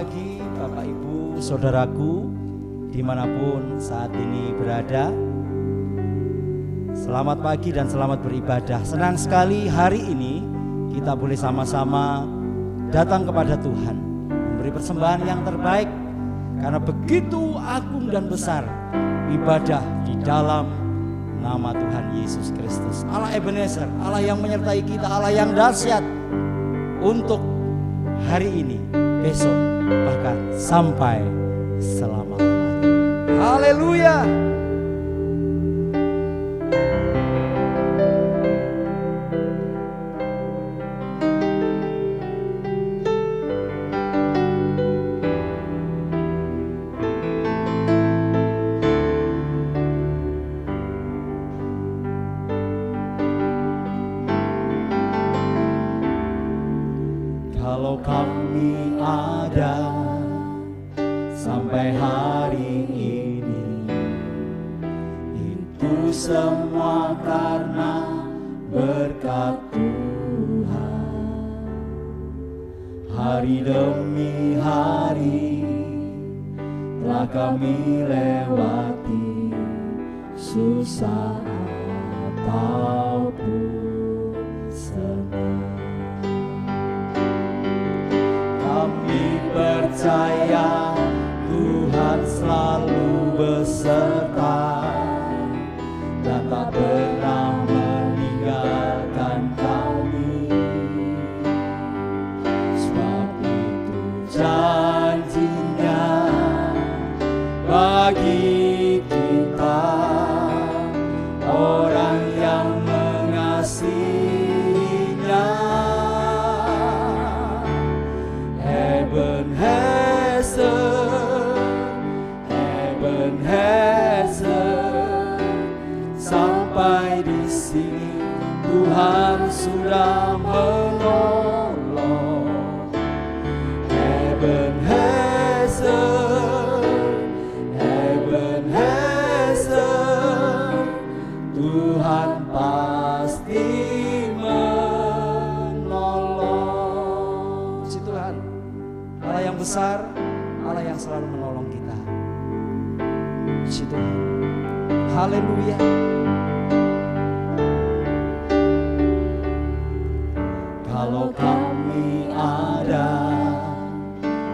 pagi Bapak Ibu Saudaraku dimanapun saat ini berada. Selamat pagi dan selamat beribadah. Senang sekali hari ini kita boleh sama-sama datang kepada Tuhan, memberi persembahan yang terbaik, karena begitu agung dan besar ibadah di dalam nama Tuhan Yesus Kristus. Allah Ebenezer, Allah yang menyertai kita, Allah yang dahsyat untuk hari ini, besok, bahkan sampai selama-lamanya. Haleluya. Kalau kami ada sampai hari ini, itu semua karena berkat Tuhan. Hari demi hari telah kami lewati, susah ataupun senang. Kami percaya Tuhan selalu beserta dan tak pernah meninggalkan kami. Sebab itu janjinya bagi kita, orang yang mengasihinya. Ebenezer, sampai di sini Tuhan sudah menolong. Ebenezer, Tuhan pasti menolong. Si Tuhan, Allah yang besar, Allah yang selalu menolong kita. Si Tuhan, haleluya. Kalau kami ada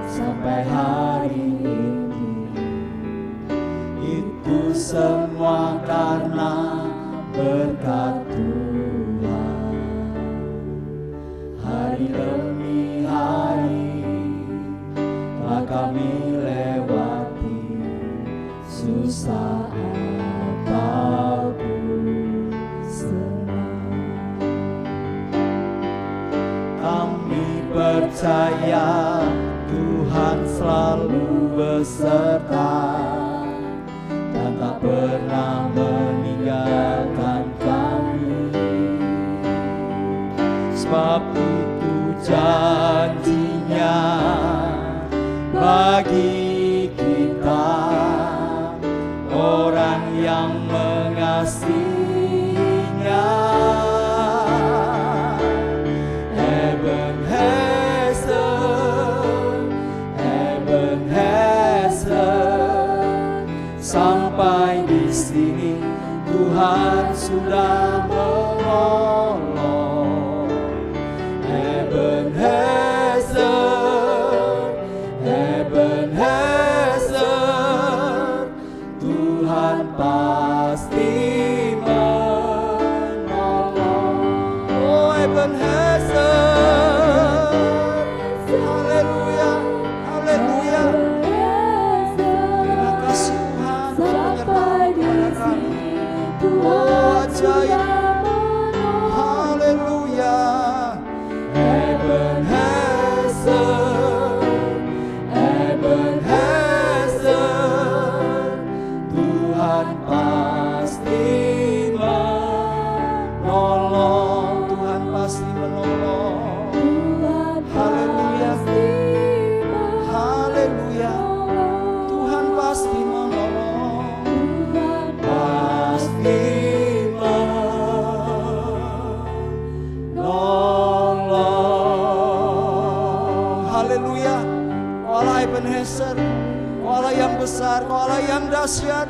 sampai hari ini, itu semua karena berkat Tuhan. Hari demi hari telah kami lewati, susah ataupun senang. Kami percaya Tuhan selalu beserta dan tak pernah meninggalkan kami. Sebab itu janjinya bagi kita, orang yang mengasihinya. Ebenezer, sampai di sini Tuhan sudah menolong. Ebenezer, Tuhan pasti menolong. Oh Ebenezer, haleluya, haleluya. Terima kasih Tuhan menyertai kepada kami. Oh ajaib, haleluya. Ebenezer, Tuhan pasti menolong. Tuhan pasti menolong. Haleluya, haleluya. Tuhan pasti menolong. Pasti menolong. Haleluya. Allah Ebenezer, Kau Allah yang besar, Kau Allah yang dahsyat,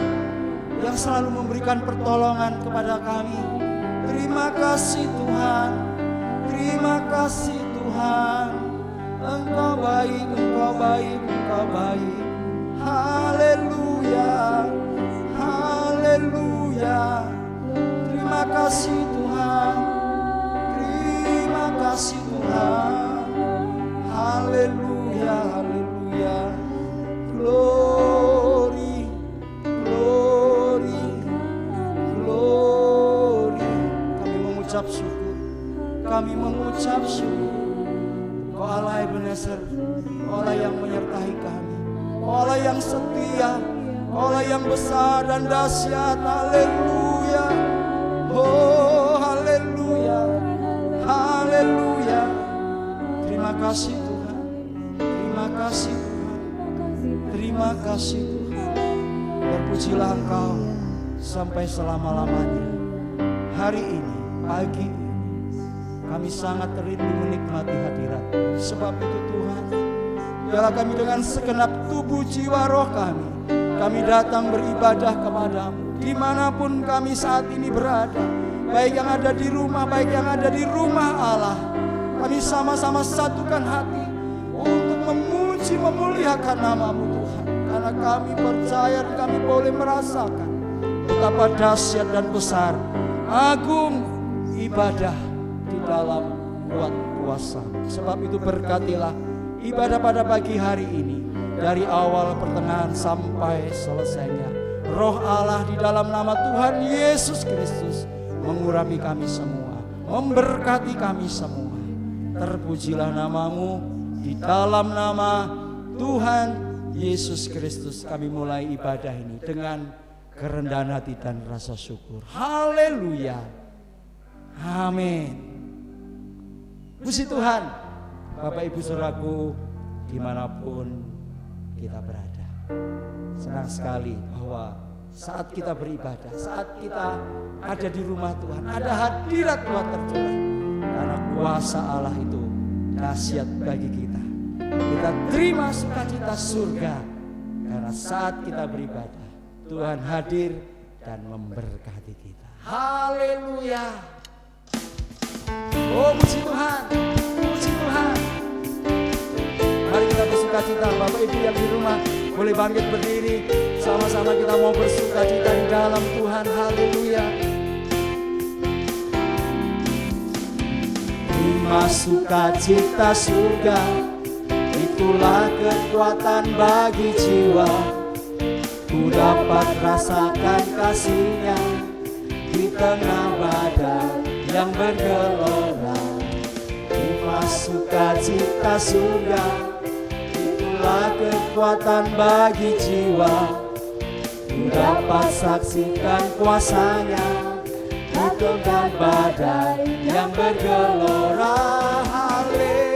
yang selalu memberikan pertolongan kepada kami. Terima kasih Tuhan, terima kasih Tuhan. Engkau baik, Engkau baik, Engkau baik. Haleluya, haleluya. Terima kasih Tuhan, terima kasih Tuhan. Haleluya, haleluya. Glory, glory, glory. Kami mengucap syukur, kami mengucap syukur. Kau Allah Ebenezer, Kau Allah yang menyertai kami, Kau Allah yang setia, Kau Allah yang besar dan dahsyat. Haleluya, oh haleluya, haleluya. Terima kasih Tuhan, terima kasih Tuhan, terima kasih Tuhan. Berpujilah Engkau sampai selama-lamanya. Hari ini, pagi ini, kami sangat rindu menikmati hadirat. Sebab itu Tuhan, biarlah kami dengan segenap tubuh jiwa roh kami datang beribadah kepadamu. Dimanapun kami saat ini berada, baik yang ada di rumah, baik yang ada di rumah Allah, kami sama-sama satukan hati untuk memuji, memuliakan nama-Mu Tuhan. Karena kami percaya dan kami boleh merasakan betapa dahsyat dan besar, agung ibadah di dalam kuat kuasa. Sebab itu berkatilah ibadah pada pagi hari ini, dari awal pertengahan sampai selesainya. Roh Allah di dalam nama Tuhan Yesus Kristus mengurapi kami semua, memberkati kami semua. Terpujilah nama-Mu di dalam nama Tuhan Yesus Kristus. Kami mulai ibadah ini dengan kerendahan hati dan rasa syukur. Haleluya, amin. Puji Tuhan. Bapak Ibu Saudaraku, dimanapun kita berada, senang sekali bahwa saat kita beribadah, saat kita ada di rumah Tuhan, ada hadirat Tuhan tercurah. Karena kuasa Allah itu dahsyat bagi kita. Kita terima sukacita surga, karena saat kita beribadah, Tuhan hadir dan memberkati kita. Haleluya. Oh puji Tuhan, puji Tuhan. Mari kita bersukacita. Bapak Ibu yang di rumah boleh bangkit berdiri. Sama-sama kita mau bersukacita di dalam Tuhan. Haleluya. Terima sukacita surga, itulah kekuatan bagi jiwa. Ku dapat rasakan kasih-Nya di tengah badai yang bergelora. Terima sukacita surga, itulah kekuatan bagi jiwa. Ku dapat saksikan kuasa-Nya di tengah badai yang bergelora. Haleluya.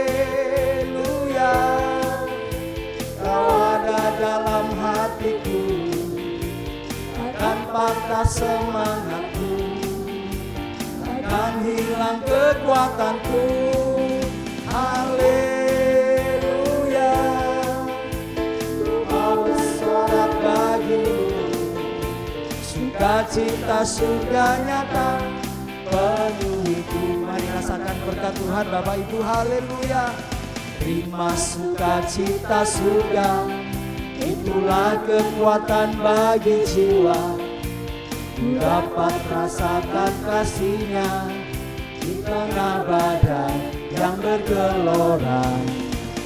Kau ada dalam hatiku, akan patah semangatku, akan hilang kekuatanku. Haleluya. Ku mau bersorak bagimu, sukacita surga nyata penuhiku. Mari rasakan berkat Tuhan Bapak Ibu. Haleluya. Terima sukacita surga, itulah kekuatan bagi jiwa. Ku dapat rasakan kasih-Nya di tengah badai yang bergelora.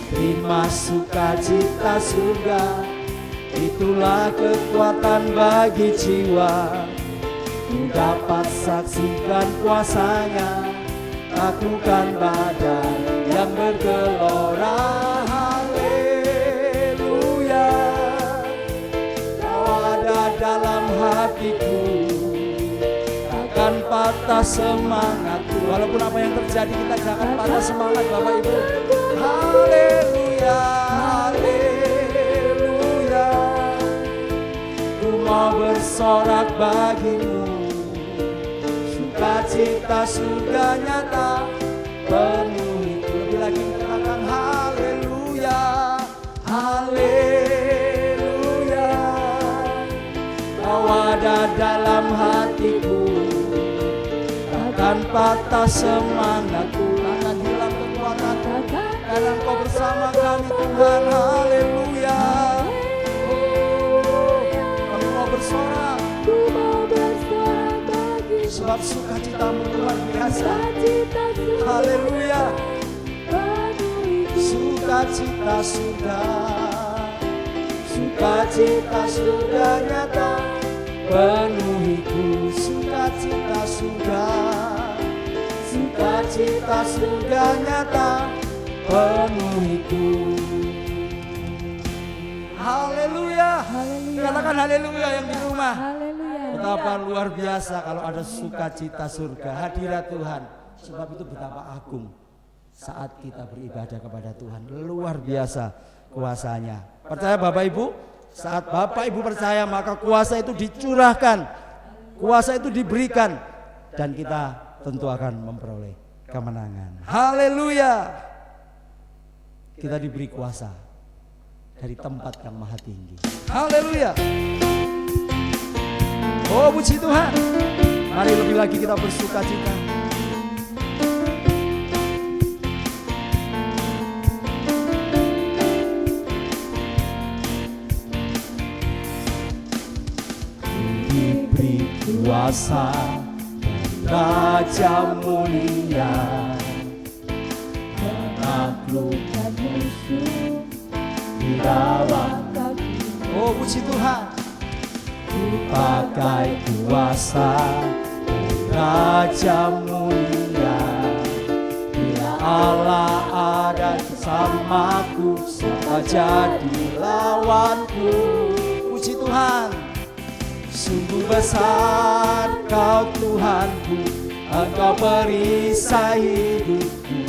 Terima sukacita surga, itulah kekuatan bagi jiwa. Ku dapat saksikan kuasa-Nya, taklukan badai yang bergelora. Haleluya. Kau ada dalam hatiku, takkan patah semangatku. Walaupun apa yang terjadi, kita jangan patah semangat Bapak Ibu. Haleluya, haleluya. Ku mau bersorak bagimu, sukacita surga nyata penuhi. Lebih lagi katakan haleluya, haleluya. dalam hatiku, takkan patah semangatku, takkan hilang kekuatanku, karena Engkau bersama kami Tuhan. Haleluya. Kami mau bersorak, sebab sukacitamu luar biasa. Haleluya. Sukacita sudah nyata penuhiku. Sukacita sudah nyata penuhiku. Haleluya. Katakan haleluya yang di rumah. Betapa luar biasa kalau ada sukacita surga, hadirat Tuhan. Sebab itu betapa agung saat kita beribadah kepada Tuhan. Luar biasa kuasanya. Percaya Bapak Ibu? Saat Bapak Ibu percaya, maka kuasa itu dicurahkan, kuasa itu diberikan, dan kita tentu akan memperoleh kemenangan. Haleluya. Kita diberi kuasa dari tempat yang maha tinggi. Haleluya. Oh, puji Tuhan. Mari lebih lagi kita bersukacita. Diberi kuasa Raja mulia, menaklukkan musuh di dalam kaki. Oh, puji Tuhan. Pakai kuasa Raja mulia, bila Allah ada bersamaku, siapa jadi lawanku? Puji Tuhan. Sungguh besar Kau Tuhanku, Engkau perisai hidupku.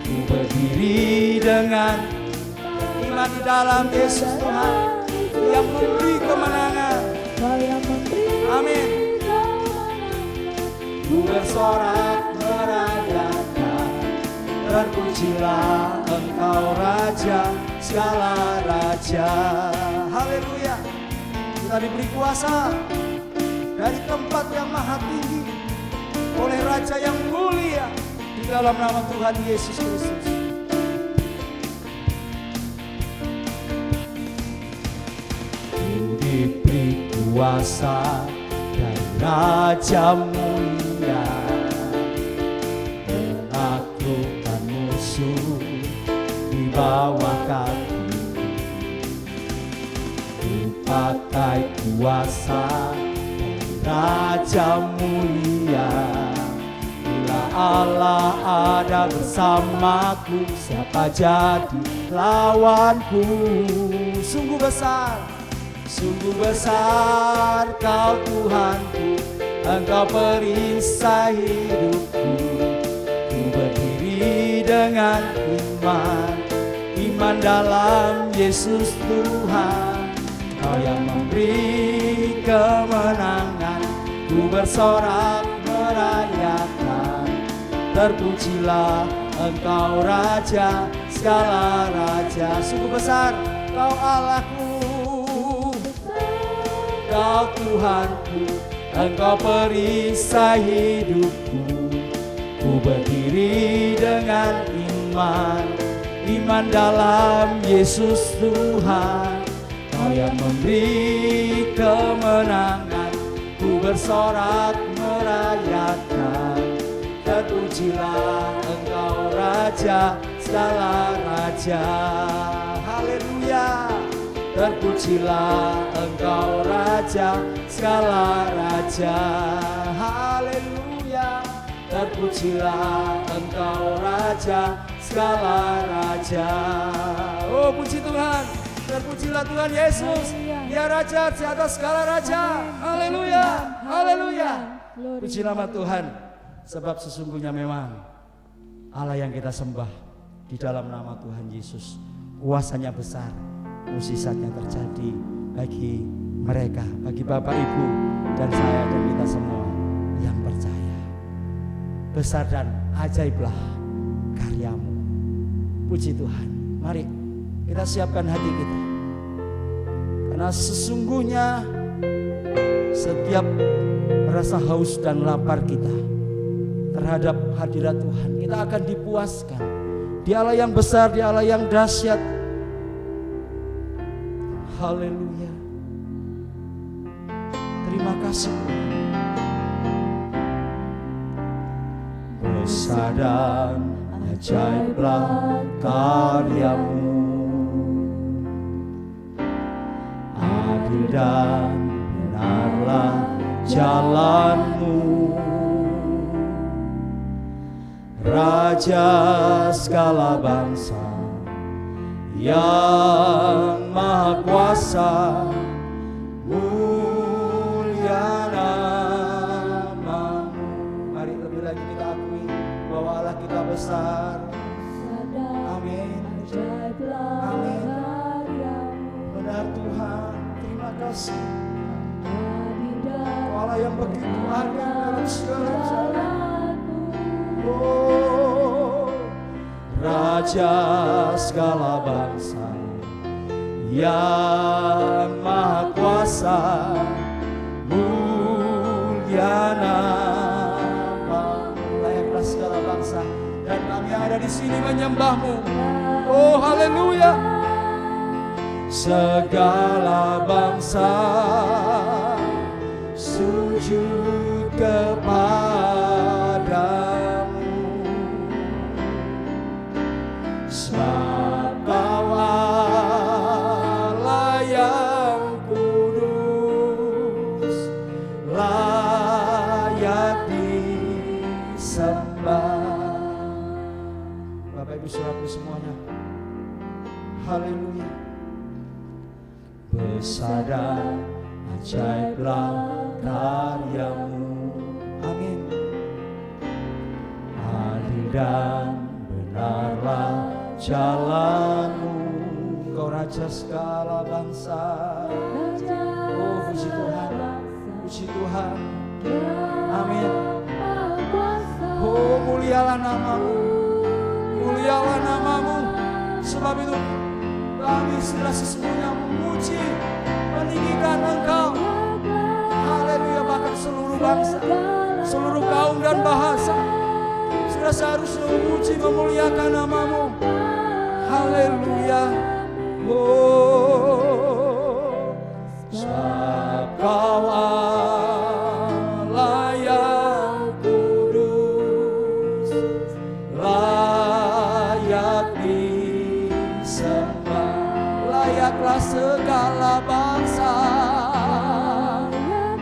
Ku berdiri dengan iman di dalam Yesus Tuhan yang memberi kemenangan. Amin. Ku bersorak merayakan, terpujilah Engkau Raja segala raja. Haleluya. Kita diberi kuasa dari tempat yang maha tinggi oleh Raja yang mulia di dalam nama Tuhan Yesus Kristus. Diberi kuasa dari Raja mulia, menaklukkan musuh di bawah kaki. Pakai kuasa Raja mulia, bila Allah ada bersamaku, siapa jadi lawanku? Sungguh besar Kau Tuhanku, Engkau perisai hidupku. Ku berdiri dengan iman dalam Yesus Tuhan. Kau yang memberi kemenangan, ku bersorak merayakan, terpujilah Engkau Raja segala raja. Sungguh besar Kau Allahku, Kau Tuhanku, Engkau perisai hidupku. Ku berdiri dengan iman dalam Yesus Tuhan. Kau yang memberi kemenangan, ku bersorak merayakan, terpujilah Engkau Raja segala raja. Haleluya. Terpujilah Engkau Raja segala raja. Haleluya. Terpujilah Engkau Raja segala raja. Oh, puji Tuhan. Terpujilah Tuhan Yesus, Dia Raja di atas segala raja. Haleluya, haleluya. Puji nama Tuhan, sebab sesungguhnya memang Allah yang kita sembah di dalam nama Tuhan Yesus, kuasanya besar, mukjizatnya terjadi bagi mereka, bagi Bapak Ibu dan saya dan kita semua yang percaya. Besar dan ajaiblah karyamu. Puji Tuhan. Mari kita siapkan hati kita, karena sesungguhnya setiap rasa haus dan lapar kita terhadap hadirat Tuhan, kita akan dipuaskan. Di Allah yang besar, di Allah yang dahsyat. Haleluya. Terima kasih. Besar dan ajaiblah karyamu, adil dan benarlah jalanmu, Raja segala bangsa yang Maha Kuasa, mulia namamu. Mari lebih lagi kita akui bahwa Allah kita besar. Amin. Amin. Benar Tuhan, terima kasih. Allah yang begitu adil dalam segala jalan. Oh, Raja segala bangsa yang Maha Kuasa, mulia namamu. Layaklah segala bangsa dan kami yang ada di sini menyembahmu. Oh haleluya. Segala bangsa sujud kepadamu, sebab Kau Allah yang kudus, layak disembah. Bapak Ibu saudaraku semuanya, haleluya. Besar dan ajaiblah karyamu, amin. Adil dan benarlah jalanmu, Kau Raja segala bangsa. Oh puji Tuhan, puji Tuhan, amin. Oh mulialah namamu, mulialah namamu. Sebab itu kami sudah sesungguhnya memuji, meninggikan Engkau. Haleluya. Bahkan seluruh bangsa, seluruh kaum dan bahasa sudah seharusnya memuji, memuliakan namamu. Haleluya. Oh, sebab Kau Allah yang kudus, layak disembah. Layaklah segala bangsa,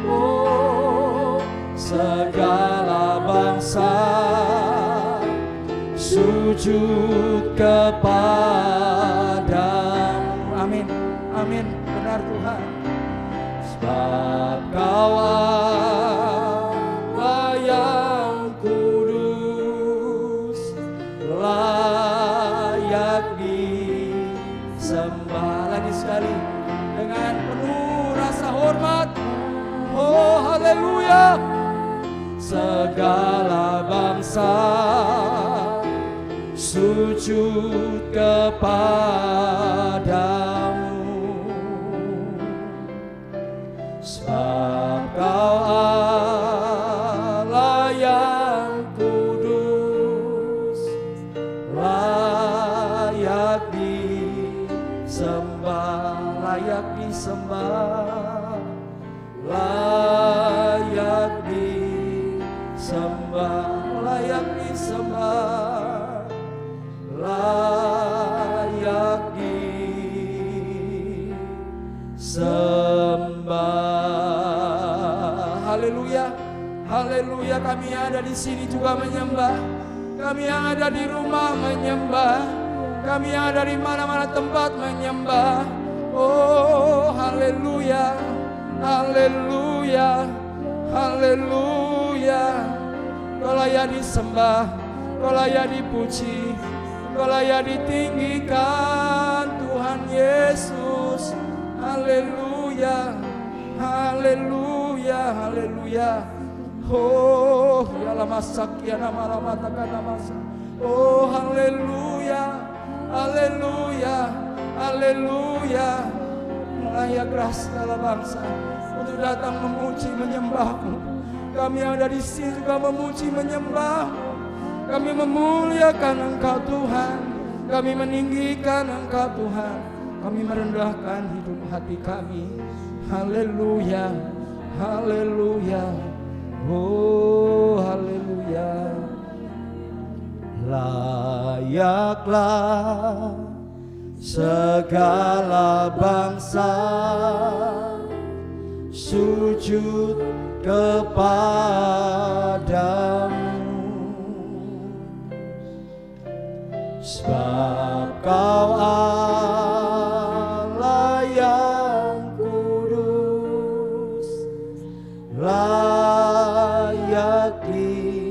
oh segala bangsa sujud kepadamu. Amin, amin. Benar Tuhan. Sebab Kau Allah yang kudus, layak disembah. Lagi sekali dengan penuh rasa hormat. Oh haleluya. Segala bangsa sujud kepadamu, sebab Kau Allah yang kudus, layak disembah, layak disembah, layak disembah, layak disembah, layak disembah. Haleluya, haleluya. Kami yang ada di sini juga menyembah, kami yang ada di rumah menyembah, kami yang ada di mana-mana tempat menyembah. Oh haleluya, haleluya, haleluya. Kau layak disembah, Kau layak dipuji, Kau layak ditinggikan Tuhan Yesus. Haleluya, haleluya, haleluya. Oh ya lama sakia nama lama takkan nama. Oh haleluya, haleluya, haleluya. Layaklah segala bangsa, untuk datang memuji menyembah-Mu. Kami yang ada di sini juga memuji menyembah-Mu. Kami memuliakan Engkau Tuhan. Kami meninggikan Engkau Tuhan. Kami merendahkan hidup hati kami. Haleluya, haleluya, oh haleluya. Layaklah segala bangsa sujud kepadamu, sebab Kau Allah yang kudus, layak disembah.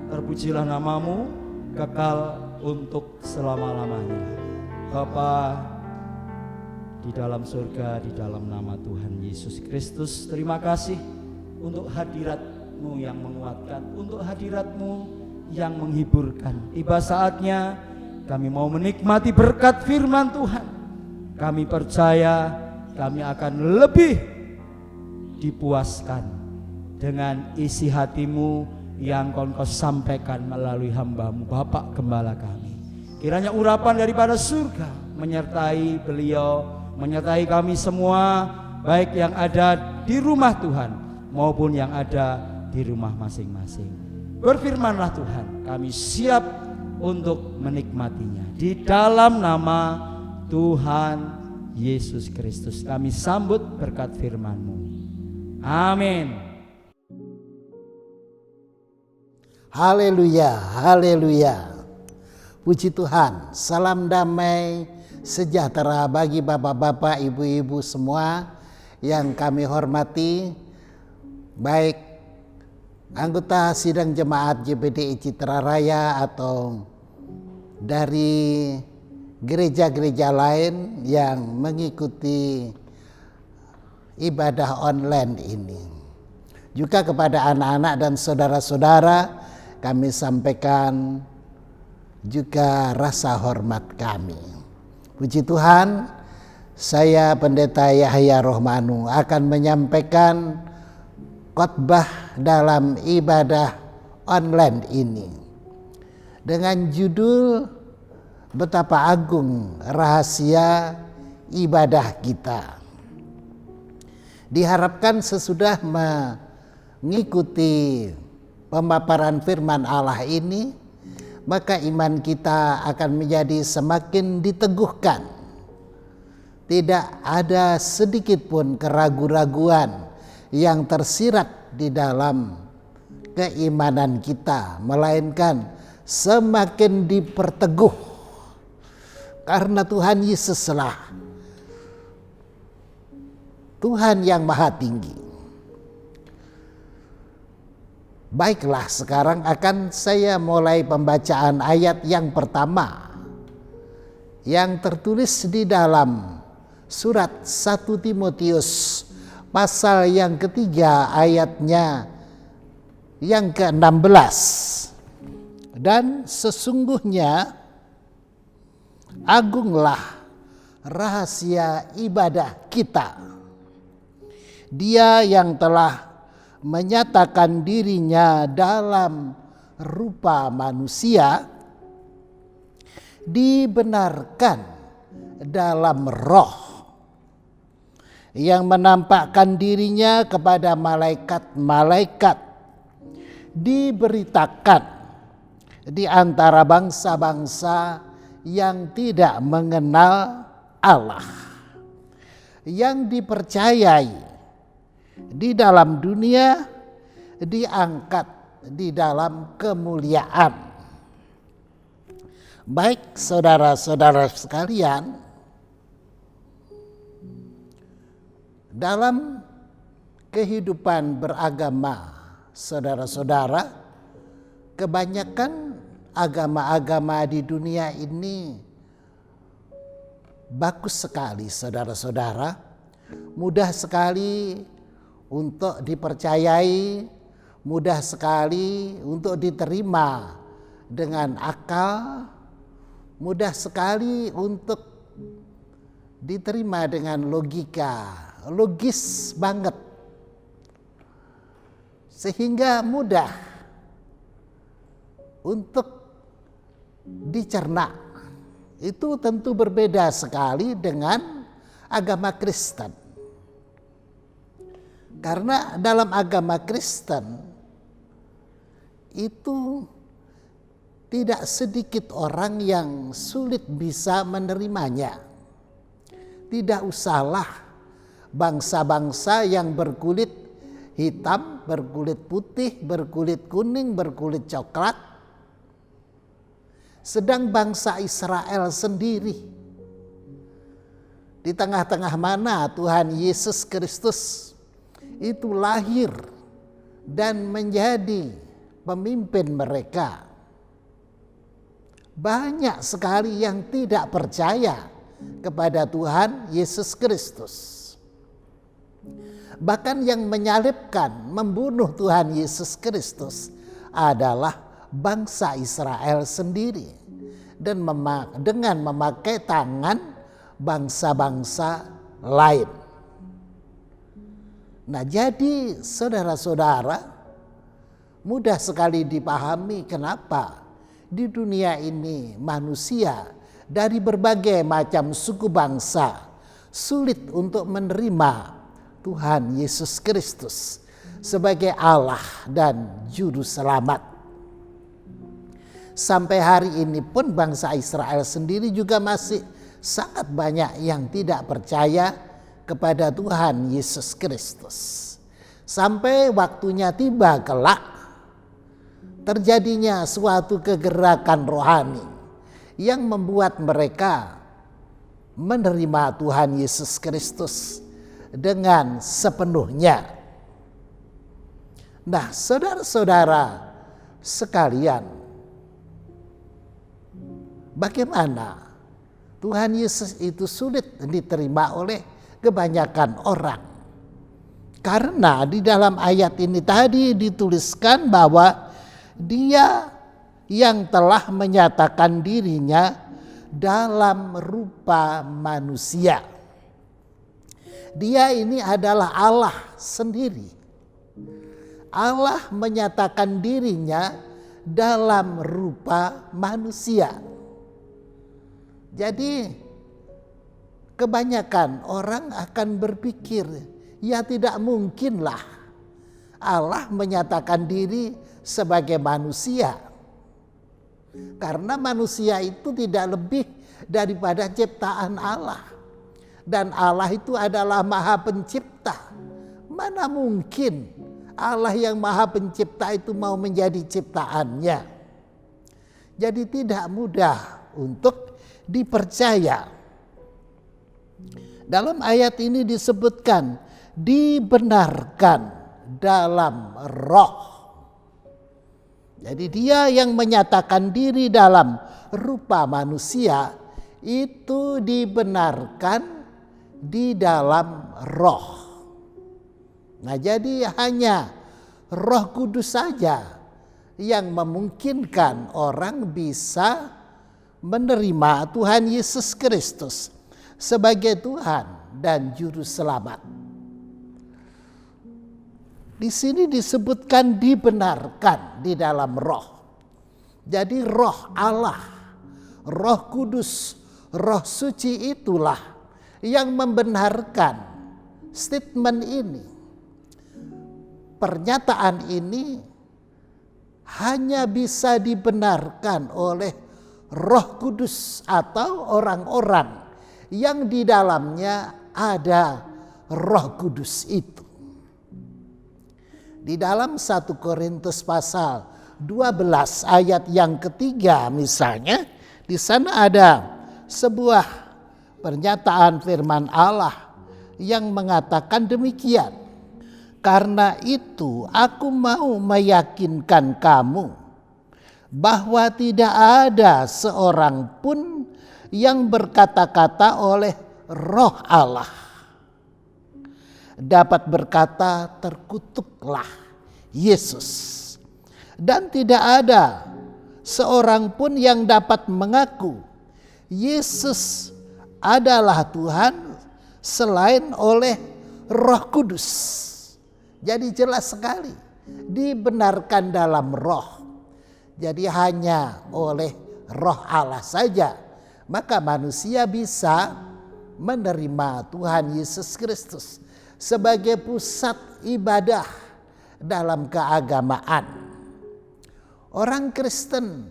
Terpujilah nama-Mu kekal untuk selama-lamanya. Bapa di dalam surga, di dalam nama Tuhan Yesus Kristus, terima kasih untuk hadirat-Mu yang menguatkan, untuk hadirat-Mu yang menghiburkan. Tiba saatnya kami mau menikmati berkat firman Tuhan. Kami percaya kami akan lebih dipuaskan dengan isi hati-Mu yang Kau sampaikan melalui hamba-Mu Bapak Gembala kami. Kiranya urapan daripada surga menyertai beliau, menyertai kami semua, baik yang ada di rumah Tuhan maupun yang ada di rumah masing-masing. Berfirmanlah Tuhan, kami siap untuk menikmatinya. Di dalam nama Tuhan Yesus Kristus kami sambut berkat firman-Mu. Amin. Haleluya, haleluya. Puji Tuhan. Salam damai sejahtera bagi bapak-bapak, ibu-ibu semua yang kami hormati, baik anggota sidang jemaat GPDI Citra Raya atau dari gereja-gereja lain yang mengikuti ibadah online ini. Juga kepada anak-anak dan saudara-saudara kami sampaikan juga rasa hormat kami. Puji Tuhan, saya Pendeta Yahya Rohmanu akan menyampaikan khotbah dalam ibadah online ini dengan judul Betapa Agung Rahasia Ibadah Kita. Diharapkan sesudah mengikuti pemaparan firman Allah ini, maka iman kita akan menjadi semakin diteguhkan. Tidak ada sedikit pun keraguan-raguan yang tersirat di dalam keimanan kita, melainkan semakin diperteguh karena Tuhan Yesuslah Tuhan yang Maha Tinggi. Baiklah, sekarang akan saya mulai pembacaan ayat yang pertama yang tertulis di dalam surat 1 Timotius pasal yang ketiga ayatnya yang ke-16. Dan sesungguhnya agunglah rahasia ibadah kita. Dia yang telah menyatakan dirinya dalam rupa manusia, dibenarkan dalam roh, yang menampakkan dirinya kepada malaikat-malaikat, diberitakan di antara bangsa-bangsa yang tidak mengenal Allah, yang dipercayai di dalam dunia, diangkat di dalam kemuliaan. Baik saudara-saudara sekalian, dalam kehidupan beragama saudara-saudara, kebanyakan agama-agama di dunia ini bagus sekali saudara-saudara, mudah sekali untuk dipercayai, mudah sekali untuk diterima dengan akal, mudah sekali untuk diterima dengan logika, logis banget, sehingga mudah untuk dicerna. Itu tentu berbeda sekali dengan agama Kristen. Karena dalam agama Kristen itu tidak sedikit orang yang sulit bisa menerimanya. Tidak usahlah bangsa-bangsa yang berkulit hitam, berkulit putih, berkulit kuning, berkulit coklat. Sedang bangsa Israel sendiri, di tengah-tengah mana Tuhan Yesus Kristus itu lahir dan menjadi pemimpin mereka. Banyak sekali yang tidak percaya kepada Tuhan Yesus Kristus. Bahkan yang menyalibkan, membunuh Tuhan Yesus Kristus adalah bangsa Israel sendiri. Dan dengan memakai tangan bangsa-bangsa lain. Nah, jadi saudara-saudara, mudah sekali dipahami kenapa di dunia ini manusia dari berbagai macam suku bangsa sulit untuk menerima Tuhan Yesus Kristus sebagai Allah dan Juru Selamat. Sampai hari ini pun bangsa Israel sendiri juga masih sangat banyak yang tidak percaya kepada Tuhan Yesus Kristus. Sampai waktunya tiba kelak terjadinya suatu kegerakan rohani yang membuat mereka menerima Tuhan Yesus Kristus dengan sepenuhnya. Nah, saudara-saudara sekalian, bagaimana Tuhan Yesus itu sulit diterima oleh kebanyakan orang? Karena di dalam ayat ini tadi dituliskan bahwa Dia yang telah menyatakan dirinya dalam rupa manusia. Dia ini adalah Allah sendiri. Allah menyatakan dirinya dalam rupa manusia. Jadi kebanyakan orang akan berpikir, ya tidak mungkinlah Allah menyatakan diri sebagai manusia. Karena manusia itu tidak lebih daripada ciptaan Allah. Dan Allah itu adalah Maha Pencipta. Mana mungkin Allah yang Maha Pencipta itu mau menjadi ciptaannya. Jadi tidak mudah untuk dipercaya. Dalam ayat ini disebutkan dibenarkan dalam roh. Jadi Dia yang menyatakan diri dalam rupa manusia itu dibenarkan di dalam roh. Nah, jadi hanya Roh Kudus saja yang memungkinkan orang bisa menerima Tuhan Yesus Kristus sebagai Tuhan dan Juru Selamat. Di sini disebutkan dibenarkan di dalam roh. Jadi roh Allah, Roh Kudus, Roh Suci itulah yang membenarkan statement ini. Pernyataan ini hanya bisa dibenarkan oleh Roh Kudus atau orang-orang yang di dalamnya ada Roh Kudus itu. Di dalam 1 Korintus pasal 12 ayat yang ketiga misalnya, di sana ada sebuah pernyataan firman Allah yang mengatakan demikian. Karena itu aku mau meyakinkan kamu bahwa tidak ada seorang pun yang berkata-kata oleh Roh Allah dapat berkata terkutuklah Yesus. Dan tidak ada seorang pun yang dapat mengaku Yesus adalah Tuhan selain oleh Roh Kudus. Jadi jelas sekali dibenarkan dalam roh. Jadi hanya oleh roh Allah saja maka manusia bisa menerima Tuhan Yesus Kristus sebagai pusat ibadah dalam keagamaan. Orang Kristen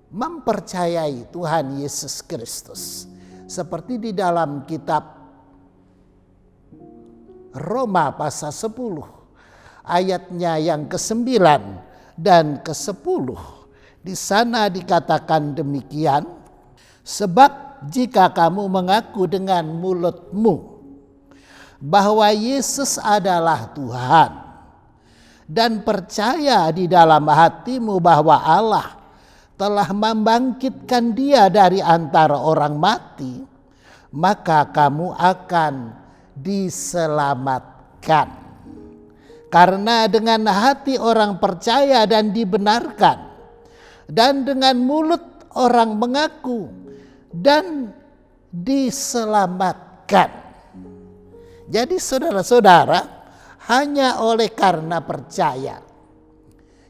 mempercayai Tuhan Yesus Kristus seperti di dalam kitab Roma pasal 10 ayatnya yang ke-9 dan ke-10. Di sana dikatakan demikian, sebab jika kamu mengaku dengan mulutmu bahwa Yesus adalah Tuhan dan percaya di dalam hatimu bahwa Allah telah membangkitkan Dia dari antara orang mati, maka kamu akan diselamatkan. Karena dengan hati orang percaya dan dibenarkan, dan dengan mulut orang mengaku dan diselamatkan. Jadi saudara-saudara, hanya oleh karena percaya.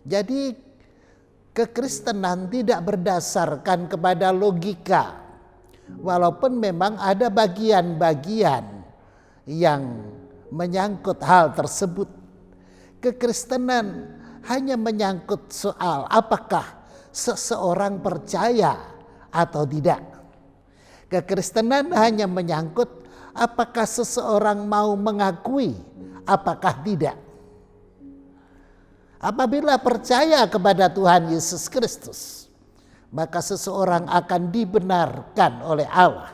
Jadi kekristenan tidak berdasarkan kepada logika. Walaupun memang ada bagian-bagian yang menyangkut hal tersebut. Kekristenan hanya menyangkut soal apakah seseorang percaya atau tidak. Kekristenan hanya menyangkut apakah seseorang mau mengakui apakah tidak. Apabila percaya kepada Tuhan Yesus Kristus, maka seseorang akan dibenarkan oleh Allah.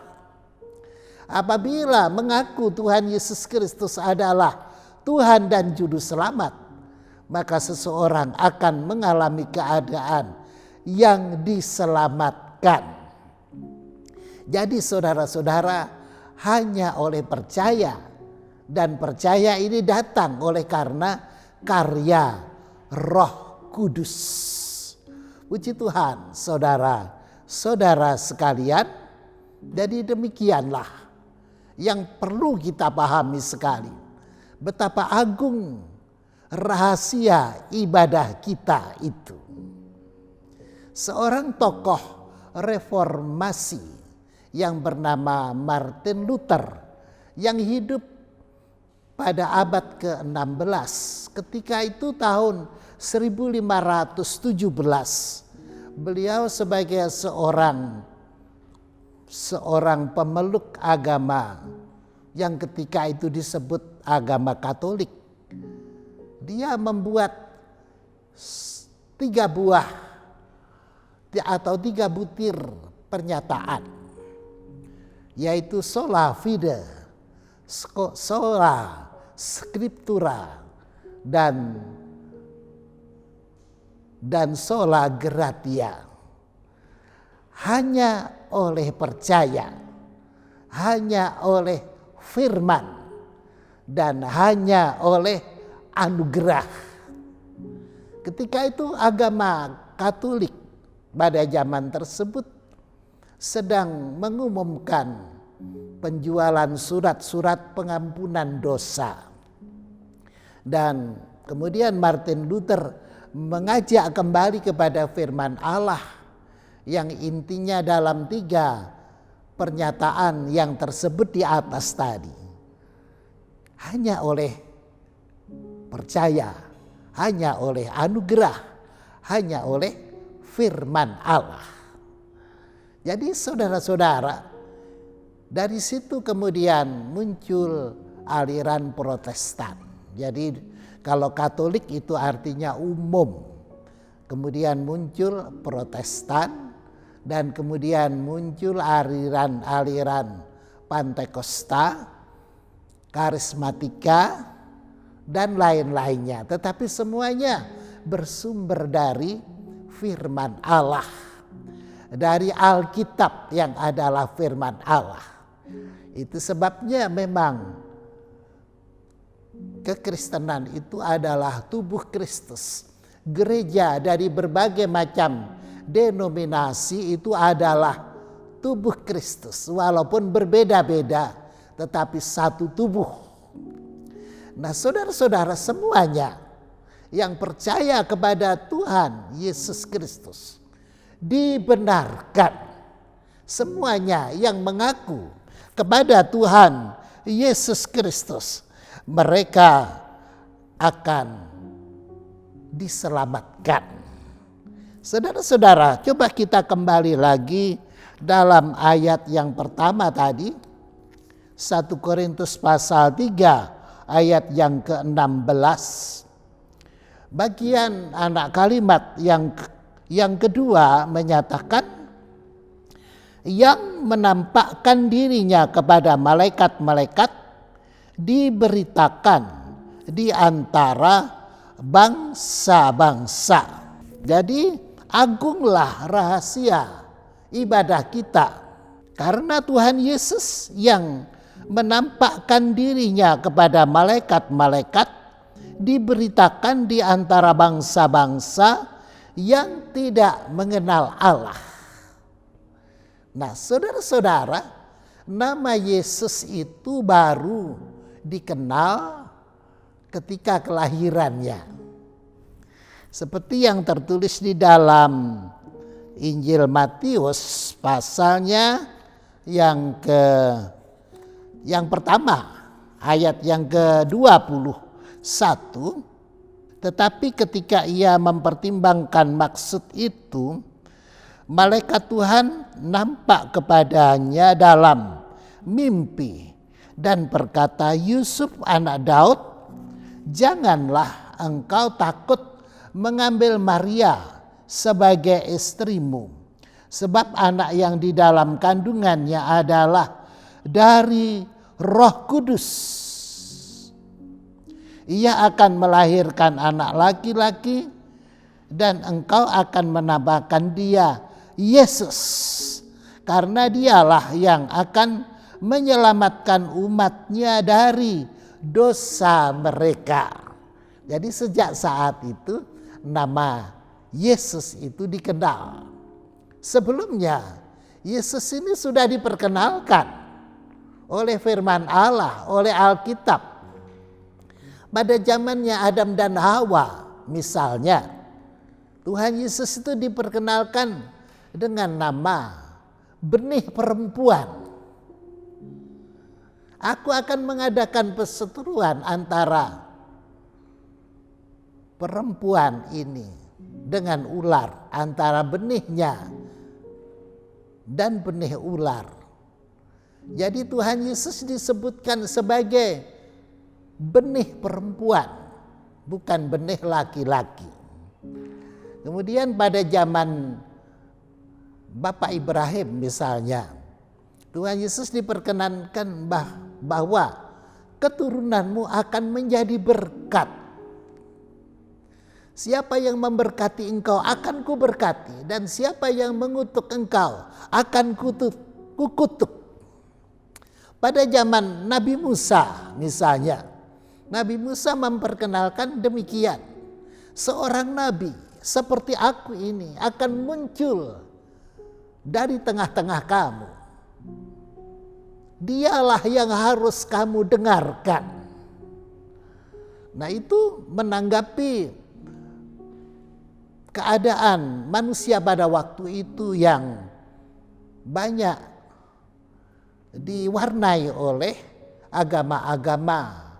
Apabila mengaku Tuhan Yesus Kristus adalah Tuhan dan Juru Selamat, maka seseorang akan mengalami keadaan yang diselamatkan. Jadi saudara-saudara, hanya oleh percaya, dan percaya ini datang oleh karena karya Roh Kudus. Puji Tuhan, saudara-saudara sekalian. Jadi demikianlah yang perlu kita pahami sekali. Betapa agung rahasia ibadah kita itu. Seorang tokoh reformasi yang bernama Martin Luther yang hidup pada abad ke-16. Ketika itu tahun 1517. Beliau sebagai seorang pemeluk agama yang ketika itu disebut agama Katolik. Dia membuat 3 buah atau 3 butir pernyataan, yaitu sola fide, sola scriptura, dan sola gratia. Hanya oleh percaya, hanya oleh firman, dan hanya oleh anugerah. Ketika itu agama Katolik pada zaman tersebut sedang mengumumkan penjualan surat-surat pengampunan dosa. Dan kemudian Martin Luther mengajak kembali kepada firman Allah yang intinya dalam 3 pernyataan yang tersebut di atas tadi. Hanya oleh percaya, hanya oleh anugerah, hanya oleh firman Allah. Jadi saudara-saudara, dari situ kemudian muncul aliran Protestan. Jadi kalau Katolik itu artinya umum. Kemudian muncul Protestan dan kemudian muncul aliran Pantekosta, Karismatika, dan lain-lainnya. Tetapi semuanya bersumber dari firman Allah, dari Alkitab yang adalah firman Allah. Itu sebabnya memang kekristenan itu adalah tubuh Kristus. Gereja dari berbagai macam denominasi itu adalah tubuh Kristus, walaupun berbeda-beda tetapi satu tubuh. Nah, saudara-saudara semuanya yang percaya kepada Tuhan Yesus Kristus dibenarkan. Semuanya yang mengaku kepada Tuhan Yesus Kristus, mereka akan diselamatkan. Saudara-saudara, coba kita kembali lagi dalam ayat yang pertama tadi, 1 Korintus pasal 3 ayat yang ke-16. Bagian anak kalimat yang kedua menyatakan, yang menampakkan dirinya kepada malaikat-malaikat diberitakan di antara bangsa-bangsa. Jadi agunglah rahasia ibadah kita, karena Tuhan Yesus yang menampakkan dirinya kepada malaikat-malaikat diberitakan di antara bangsa-bangsa yang tidak mengenal Allah. Nah, saudara-saudara, nama Yesus itu baru dikenal ketika kelahirannya. Seperti yang tertulis di dalam Injil Matius pasalnya yang pertama ayat yang ke-21. Tetapi ketika ia mempertimbangkan maksud itu, malaikat Tuhan nampak kepadanya dalam mimpi dan berkata, Yusuf anak Daud, janganlah engkau takut mengambil Maria sebagai istrimu, sebab anak yang di dalam kandungannya adalah dari Roh Kudus. Ia akan melahirkan anak laki-laki dan engkau akan menamakan dia Yesus, karena dialah yang akan menyelamatkan umatnya dari dosa mereka. Jadi sejak saat itu nama Yesus itu dikenal. Sebelumnya Yesus ini sudah diperkenalkan oleh firman Allah, oleh Alkitab. Pada zamannya Adam dan Hawa misalnya, Tuhan Yesus itu diperkenalkan dengan nama benih perempuan. Aku akan mengadakan perseteruan antara perempuan ini dengan ular, antara benihnya dan benih ular. Jadi Tuhan Yesus disebutkan sebagai benih perempuan, bukan benih laki-laki. Kemudian pada zaman Bapak Ibrahim misalnya, Tuhan Yesus diperkenankan bahwa keturunanmu akan menjadi berkat. Siapa yang memberkati engkau akan kuberkati, dan siapa yang mengutuk engkau akan kukutuk. Pada zaman Nabi Musa misalnya, Nabi Musa memperkenalkan demikian, seorang nabi seperti aku ini akan muncul dari tengah-tengah kamu. Dialah yang harus kamu dengarkan. Nah, itu menanggapi keadaan manusia pada waktu itu yang banyak diwarnai oleh agama-agama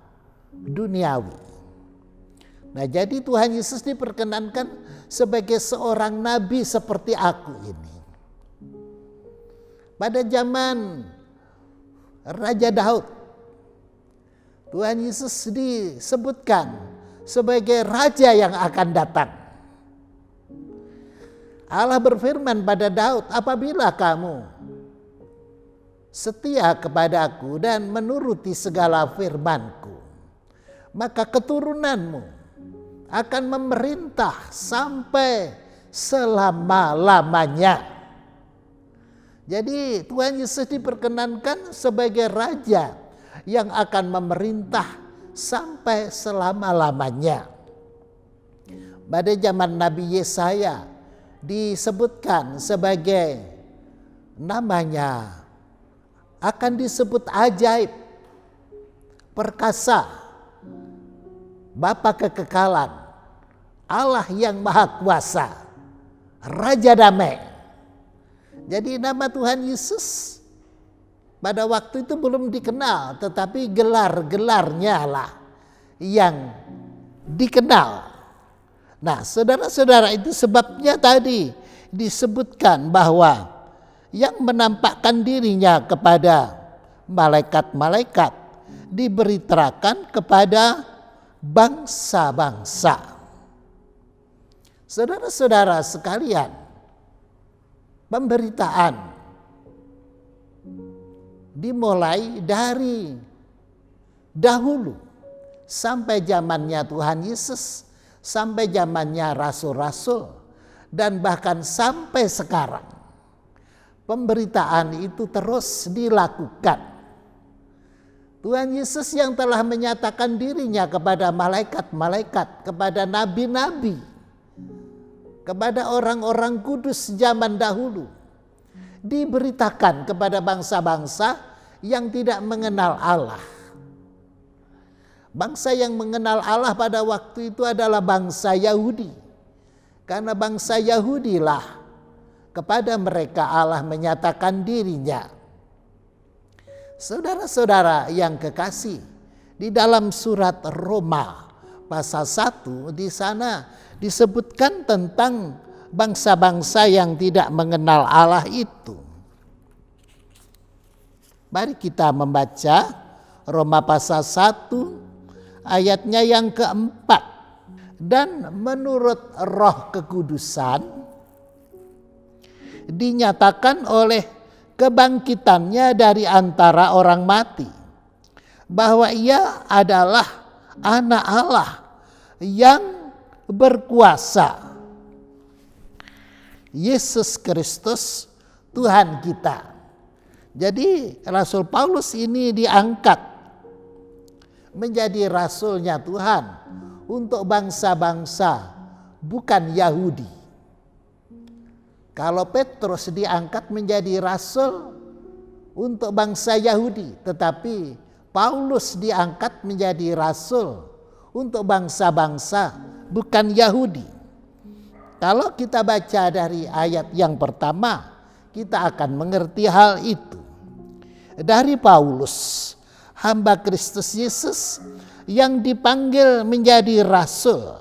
duniawi. Nah, jadi Tuhan Yesus diperkenankan sebagai seorang nabi seperti aku ini. Pada zaman Raja Daud, Tuhan Yesus disebutkan sebagai raja yang akan datang. Allah berfirman pada Daud, apabila kamu setia kepadaku dan menuruti segala firman-Ku, maka keturunanmu akan memerintah sampai selama-lamanya. Jadi Tuhan Yesus diperkenankan sebagai raja yang akan memerintah sampai selama-lamanya. Pada zaman Nabi Yesaya disebutkan sebagai namanya akan disebut ajaib, perkasa, Bapa kekekalan, Allah yang maha kuasa, Raja damai. Jadi nama Tuhan Yesus pada waktu itu belum dikenal, tetapi gelar-gelarnya lah yang dikenal. Nah, saudara-saudara, itu sebabnya tadi disebutkan bahwa yang menampakkan dirinya kepada malaikat-malaikat diberitakan kepada bangsa-bangsa. Saudara-saudara sekalian, pemberitaan dimulai dari dahulu sampai zamannya Tuhan Yesus, sampai zamannya rasul-rasul, dan bahkan sampai sekarang. Pemberitaan itu terus dilakukan. Tuhan Yesus yang telah menyatakan dirinya kepada malaikat-malaikat, kepada nabi-nabi, kepada orang-orang kudus zaman dahulu, diberitakan kepada bangsa-bangsa yang tidak mengenal Allah. Bangsa yang mengenal Allah pada waktu itu adalah bangsa Yahudi. Karena bangsa Yahudilah kepada mereka Allah menyatakan dirinya. Saudara-saudara yang kekasih, di dalam surat Roma pasal 1 di sana disebutkan tentang bangsa-bangsa yang tidak mengenal Allah itu. Mari kita membaca Roma pasal 1 ayatnya yang keempat. Dan menurut Roh Kekudusan dinyatakan oleh kebangkitannya dari antara orang mati bahwa ia adalah anak Allah yang berkuasa, Yesus Kristus Tuhan kita. Jadi Rasul Paulus ini diangkat menjadi rasulnya Tuhan untuk bangsa-bangsa bukan Yahudi. Kalau Petrus diangkat menjadi rasul untuk bangsa Yahudi, tetapi Paulus diangkat menjadi rasul untuk bangsa-bangsa bukan Yahudi. Kalau kita baca dari ayat yang pertama, kita akan mengerti hal itu. Dari Paulus, hamba Kristus Yesus yang dipanggil menjadi rasul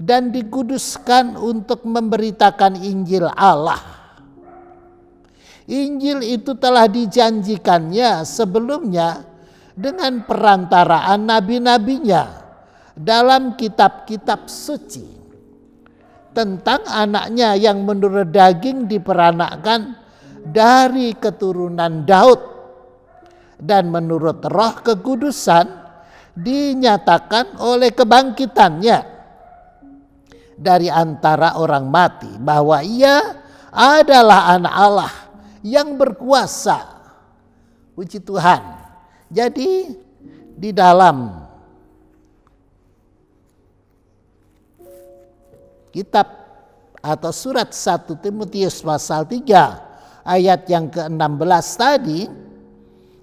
dan dikuduskan untuk memberitakan Injil Allah. Injil itu telah dijanjikannya sebelumnya dengan perantaraan nabi-nabinya dalam kitab-kitab suci tentang anaknya yang menurut daging diperanakkan dari keturunan Daud dan menurut Roh Kekudusan dinyatakan oleh kebangkitannya dari antara orang mati bahwa ia adalah anak Allah yang berkuasa. Puji Tuhan. Jadi di dalam kitab atau surat 1 Timotius pasal 3 ayat yang ke-16 tadi,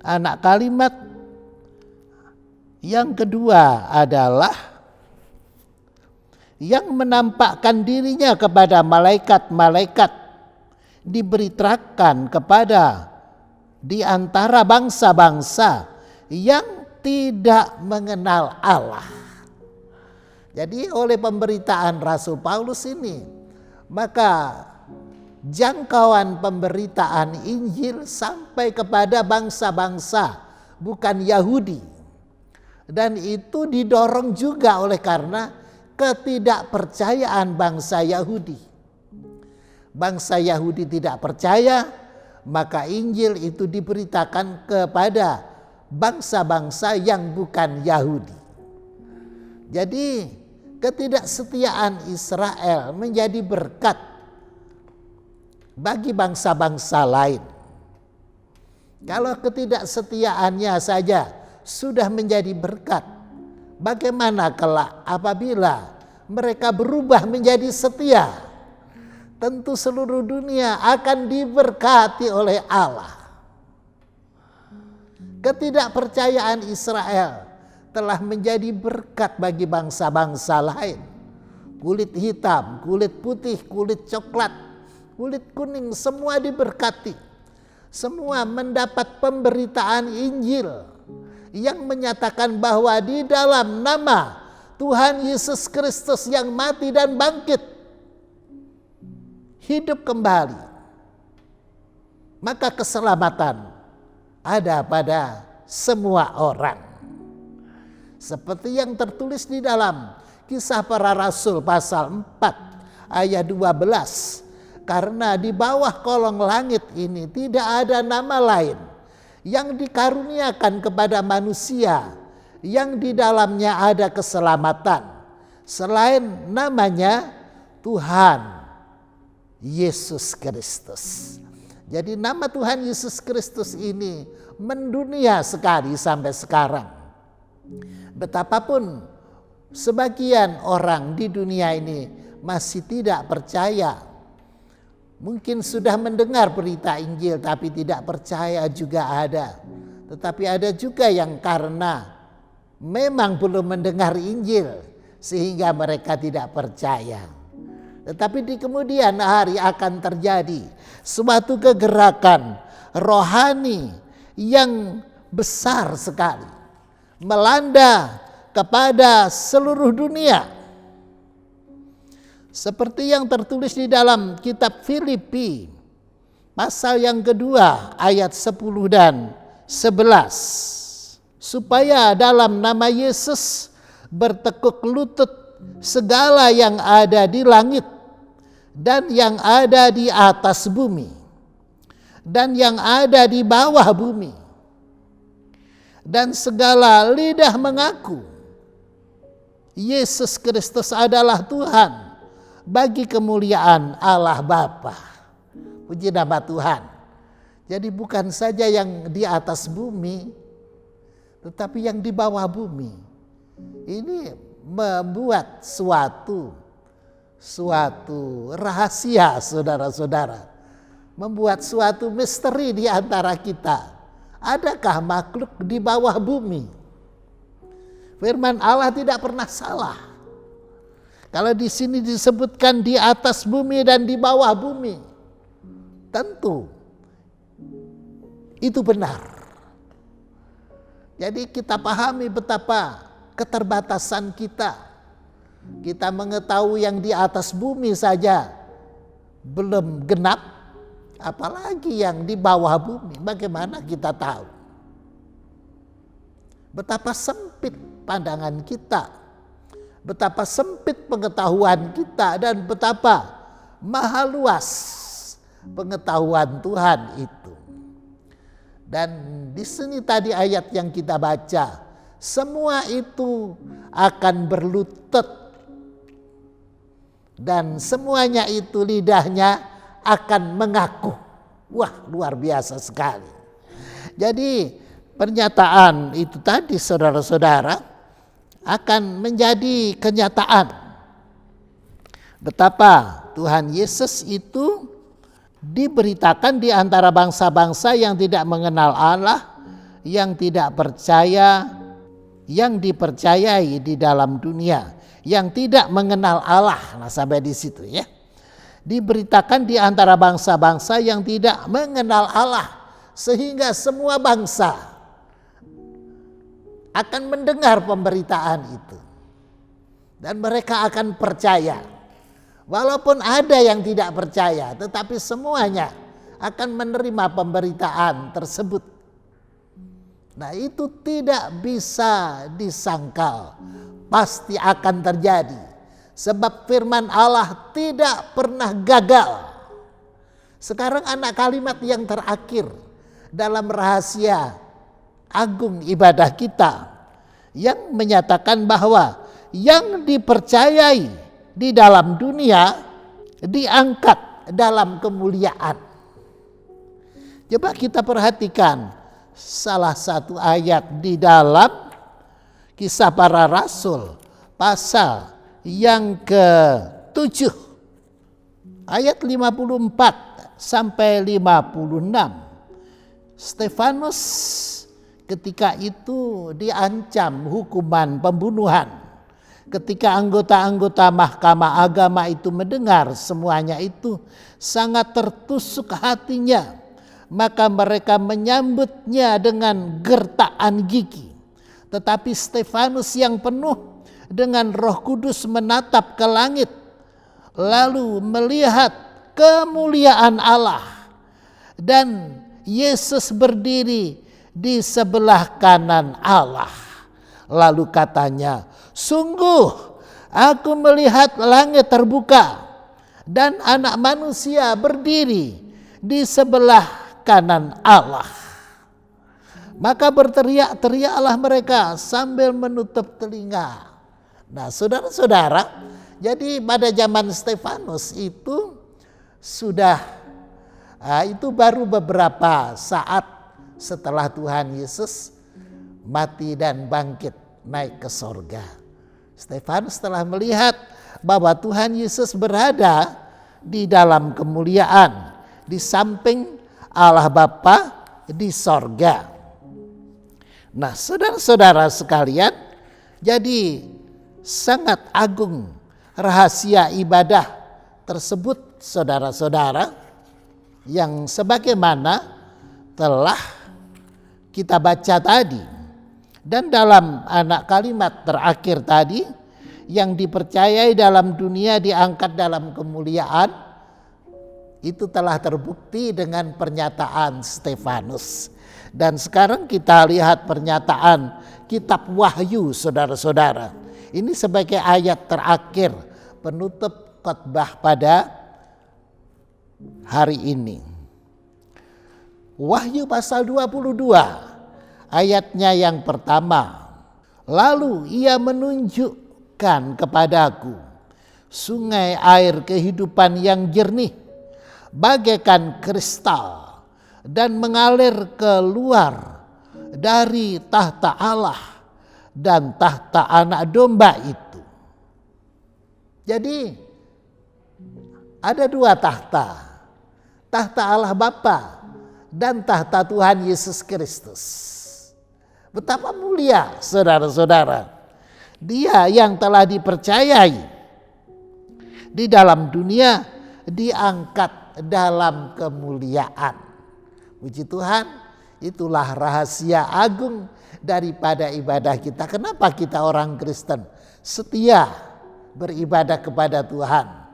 anak kalimat yang kedua adalah yang menampakkan dirinya kepada malaikat-malaikat diberitakan kepada di antara bangsa-bangsa yang tidak mengenal Allah. Jadi oleh pemberitaan Rasul Paulus ini, maka jangkauan pemberitaan Injil sampai kepada bangsa-bangsa bukan Yahudi. Dan itu didorong juga oleh karena ketidakpercayaan bangsa Yahudi. Bangsa Yahudi tidak percaya, maka Injil itu diberitakan kepada bangsa-bangsa yang bukan Yahudi. Jadi ketidaksetiaan Israel menjadi berkat bagi bangsa-bangsa lain. Kalau ketidaksetiaannya saja sudah menjadi berkat, bagaimana kelak apabila mereka berubah menjadi setia? tentu seluruh dunia akan diberkati oleh Allah. Ketidakpercayaan Israel telah menjadi berkat bagi bangsa-bangsa lain. Kulit hitam, kulit putih, kulit coklat, kulit kuning, semua diberkati. Semua mendapat pemberitaan Injil yang menyatakan bahwa di dalam nama Tuhan Yesus Kristus yang mati dan bangkit, hidup kembali, maka keselamatan ada pada semua orang. Seperti yang tertulis di dalam Kisah Para Rasul pasal 4 ayat 12. Karena di bawah kolong langit ini tidak ada nama lain yang dikaruniakan kepada manusia yang di dalamnya ada keselamatan selain namanya Tuhan Yesus Kristus. Jadi nama Tuhan Yesus Kristus ini mendunia sekali sampai sekarang. Betapapun sebagian orang di dunia ini masih tidak percaya, mungkin sudah mendengar berita Injil tapi tidak percaya juga ada. Tetapi ada juga yang karena memang belum mendengar Injil sehingga mereka tidak percaya. Tetapi di kemudian hari akan terjadi suatu kegerakan rohani yang besar sekali, melanda kepada seluruh dunia. Seperti yang tertulis di dalam kitab Filipi pasal yang kedua ayat 10 dan 11. Supaya dalam nama Yesus bertekuk lutut segala yang ada di langit dan yang ada di atas bumi dan yang ada di bawah bumi, dan segala lidah mengaku Yesus Kristus adalah Tuhan bagi kemuliaan Allah Bapa. Puji nama Tuhan. Jadi bukan saja yang di atas bumi, tetapi yang di bawah bumi. Ini membuat suatu rahasia, saudara-saudara. Membuat suatu misteri di antara kita. Adakah makhluk di bawah bumi? Firman Allah tidak pernah salah. Kalau di sini disebutkan di atas bumi dan di bawah bumi, tentu itu benar. Jadi kita pahami betapa keterbatasan kita. Kita mengetahui yang di atas bumi saja belum genap, apalagi yang di bawah bumi. Bagaimana kita tahu? Betapa sempit pandangan kita, betapa sempit pengetahuan kita, dan betapa maha luas pengetahuan Tuhan itu. Dan di sini tadi ayat yang kita baca, semua itu akan berlutut dan semuanya itu lidahnya akan mengaku. Wah, luar biasa sekali. Jadi pernyataan itu tadi, saudara-saudara, akan menjadi kenyataan betapa Tuhan Yesus itu diberitakan di antara bangsa-bangsa yang tidak mengenal Allah, yang tidak percaya, yang dipercayai di dalam dunia, yang tidak mengenal Allah. Nah, sampai di situ ya. Diberitakan di antara bangsa-bangsa yang tidak mengenal Allah, sehingga semua bangsa akan mendengar pemberitaan itu dan mereka akan percaya. Walaupun ada yang tidak percaya, tetapi semuanya akan menerima pemberitaan tersebut. Nah, itu tidak bisa disangkal, pasti akan terjadi. Sebab firman Allah tidak pernah gagal. Sekarang anak kalimat yang terakhir dalam rahasia agung ibadah kita yang menyatakan bahwa yang dipercayai di dalam dunia diangkat dalam kemuliaan. Coba kita perhatikan salah satu ayat di dalam Kisah Para Rasul pasal yang ke-7 ayat 54 sampai 56. Stefanus ketika itu diancam hukuman pembunuhan. Ketika anggota-anggota mahkamah agama itu mendengar semuanya itu, sangat tertusuk hatinya. Maka mereka menyambutnya dengan gertakan gigi. Tetapi Stefanus yang penuh dengan Roh Kudus menatap ke langit, lalu melihat kemuliaan Allah dan Yesus berdiri di sebelah kanan Allah. Lalu katanya, sungguh aku melihat langit terbuka dan Anak Manusia berdiri di sebelah kanan Allah. Maka berteriak-teriaklah mereka sambil menutup telinga. Nah, saudara-saudara, jadi pada zaman Stefanus itu itu baru beberapa saat setelah Tuhan Yesus mati dan bangkit naik ke sorga. Stefanus telah melihat bahwa Tuhan Yesus berada di dalam kemuliaan di samping Allah Bapa di sorga. Nah, saudara-saudara sekalian, jadi sangat agung rahasia ibadah tersebut, saudara-saudara, yang sebagaimana telah kita baca tadi. Dan dalam anak kalimat terakhir tadi, yang dipercayai dalam dunia diangkat dalam kemuliaan, itu telah terbukti dengan pernyataan Stefanus. Dan sekarang kita lihat pernyataan kitab Wahyu, saudara-saudara. Ini sebagai ayat terakhir penutup khotbah pada hari ini. Wahyu pasal 22 ayatnya yang pertama. Lalu ia menunjukkan kepadaku sungai air kehidupan yang jernih bagaikan kristal dan mengalir keluar dari tahta Allah dan tahta Anak Domba itu. Jadi ada dua tahta. Tahta Allah Bapa dan tahta Tuhan Yesus Kristus. Betapa mulia, saudara-saudara. Dia yang telah dipercayai di dalam dunia diangkat dalam kemuliaan. Puji Tuhan, itulah rahasia agung daripada ibadah kita. Kenapa kita orang Kristen setia beribadah kepada Tuhan?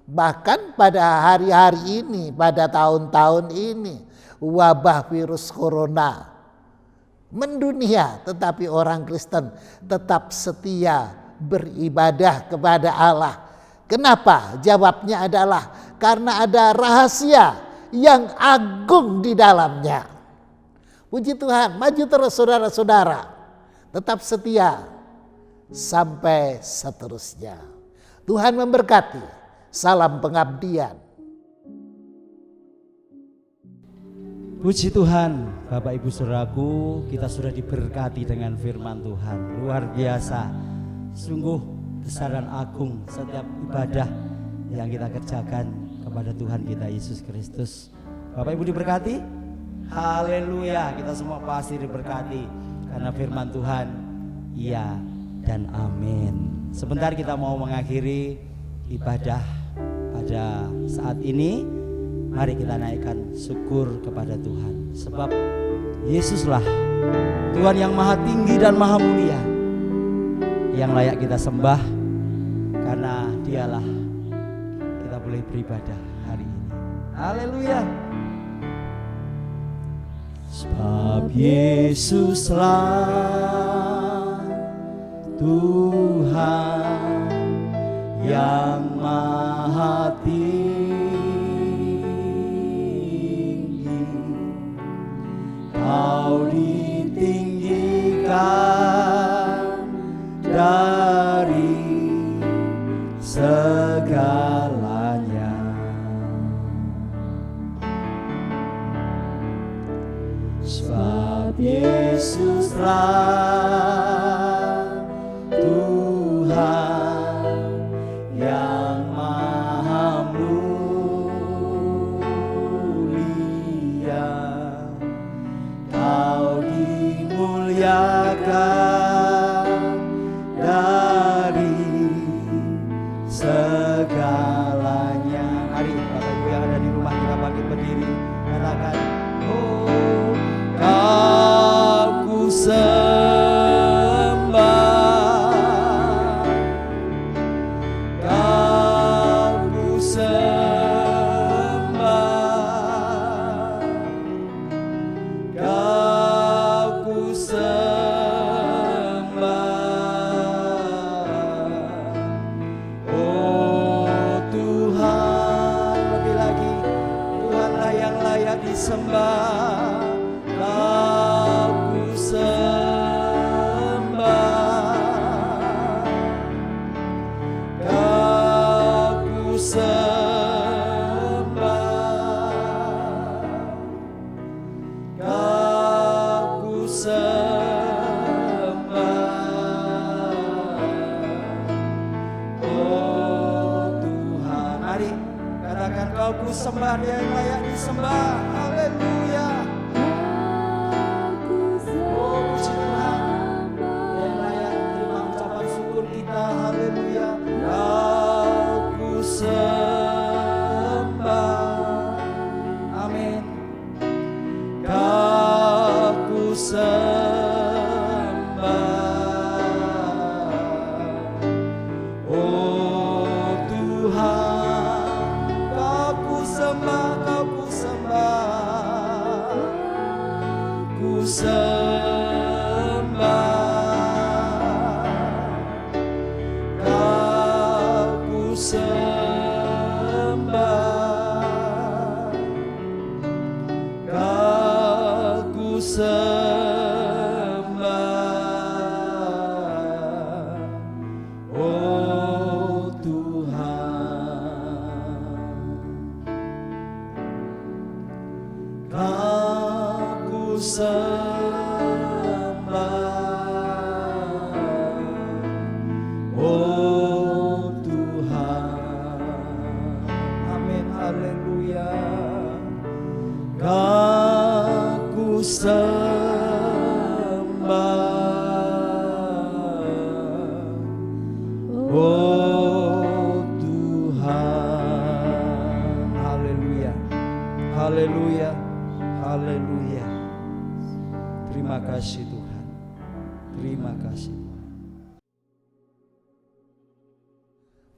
Bahkan pada hari-hari ini, pada tahun-tahun ini, wabah virus corona mendunia, tetapi orang Kristen tetap setia beribadah kepada Allah. Kenapa? Jawabnya adalah karena ada rahasia yang agung di dalamnya. Puji Tuhan, maju terus saudara-saudara, tetap setia sampai seterusnya. Tuhan memberkati. Salam pengabdian. Puji Tuhan, Bapak Ibu Saudaraku, kita sudah diberkati dengan firman Tuhan. Luar biasa, sungguh besar dan agung setiap ibadah yang kita kerjakan kepada Tuhan kita Yesus Kristus. Bapak Ibu diberkati? Haleluya, kita semua pasti diberkati karena firman Tuhan iya dan amin. Sebentar kita mau mengakhiri ibadah pada saat ini. Mari kita naikkan syukur kepada Tuhan, sebab Yesuslah Tuhan yang maha tinggi dan maha mulia, yang layak kita sembah, karena dialah kita boleh beribadah hari ini. Haleluya. Sebab Yesuslah Tuhan yang maha tinggi, Kau ditinggikan dari segalanya. Sebab Yesuslah Tuhan yang maha mulia, Katakan kau ku sembah, Dia yang layak disembah. Haleluya. Oh puji Tuhan, Dia yang layak terima ucapan syukur kita. Haleluya. Kau ku sembah. Amin. Kau ku sembah. Oh Tuhan, kau ku sembah, kau ku sembah, ku sembah. Kau ku sembah, kau ku sembah. Oh Tuhan, kau ku sembah. Oh Tuhan, amin, haleluya. Kau ku sembah. Oh Tuhan, haleluya, haleluya, haleluya. Terima kasih Tuhan, terima kasih.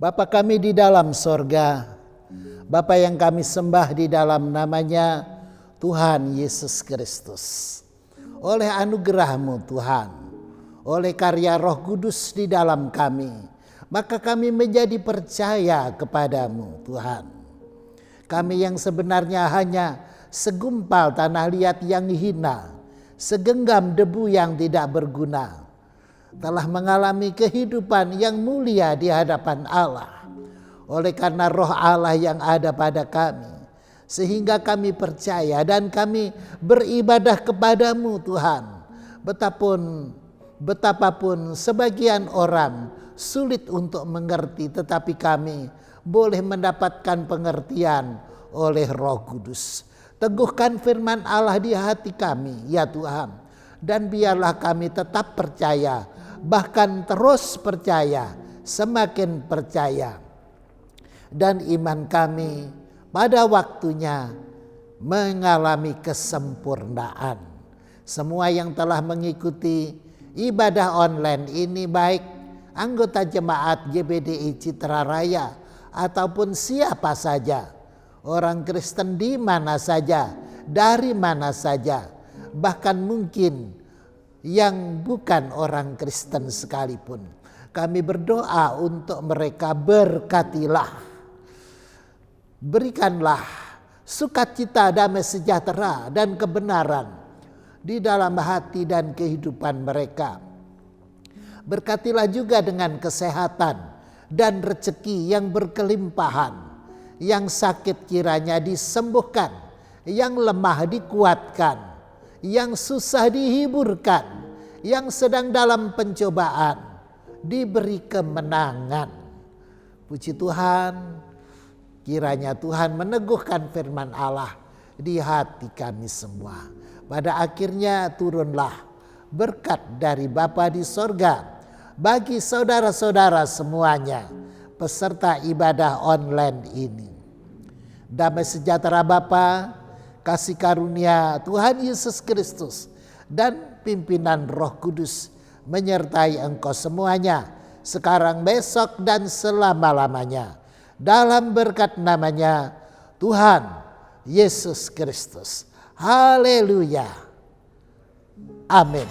Bapa kami di dalam sorga, Bapa yang kami sembah di dalam namanya Tuhan Yesus Kristus. Oleh anugerah-Mu Tuhan, oleh karya Roh Kudus di dalam kami, maka kami menjadi percaya kepadamu Tuhan. Kami yang sebenarnya hanya segumpal tanah liat yang hina, segenggam debu yang tidak berguna, telah mengalami kehidupan yang mulia di hadapan Allah. Oleh karena roh Allah yang ada pada kami, sehingga kami percaya dan kami beribadah kepadamu Tuhan. Betapapun sebagian orang sulit untuk mengerti, tetapi kami boleh mendapatkan pengertian oleh Roh Kudus. Teguhkan firman Allah di hati kami ya Tuhan, dan biarlah kami tetap percaya, bahkan terus percaya, semakin percaya, dan iman kami pada waktunya mengalami kesempurnaan. Semua yang telah mengikuti ibadah online ini, baik anggota jemaat GBDI Citra Raya ataupun siapa saja, orang Kristen di mana saja, dari mana saja, bahkan mungkin yang bukan orang Kristen sekalipun, kami berdoa untuk mereka. Berkatilah, berikanlah sukacita, damai sejahtera dan kebenaran di dalam hati dan kehidupan mereka. Berkatilah juga dengan kesehatan dan rezeki yang berkelimpahan. Yang sakit kiranya disembuhkan, yang lemah dikuatkan, yang susah dihiburkan, yang sedang dalam pencobaan diberi kemenangan. Puji Tuhan, kiranya Tuhan meneguhkan firman Allah di hati kami semua. Pada akhirnya turunlah berkat dari Bapa di sorga bagi saudara-saudara semuanya peserta ibadah online ini. Damai sejahtera Bapa, kasih karunia Tuhan Yesus Kristus, dan pimpinan Roh Kudus menyertai engkau semuanya, sekarang, besok, dan selama-lamanya. Dalam berkat namanya Tuhan Yesus Kristus. Haleluya. Amin.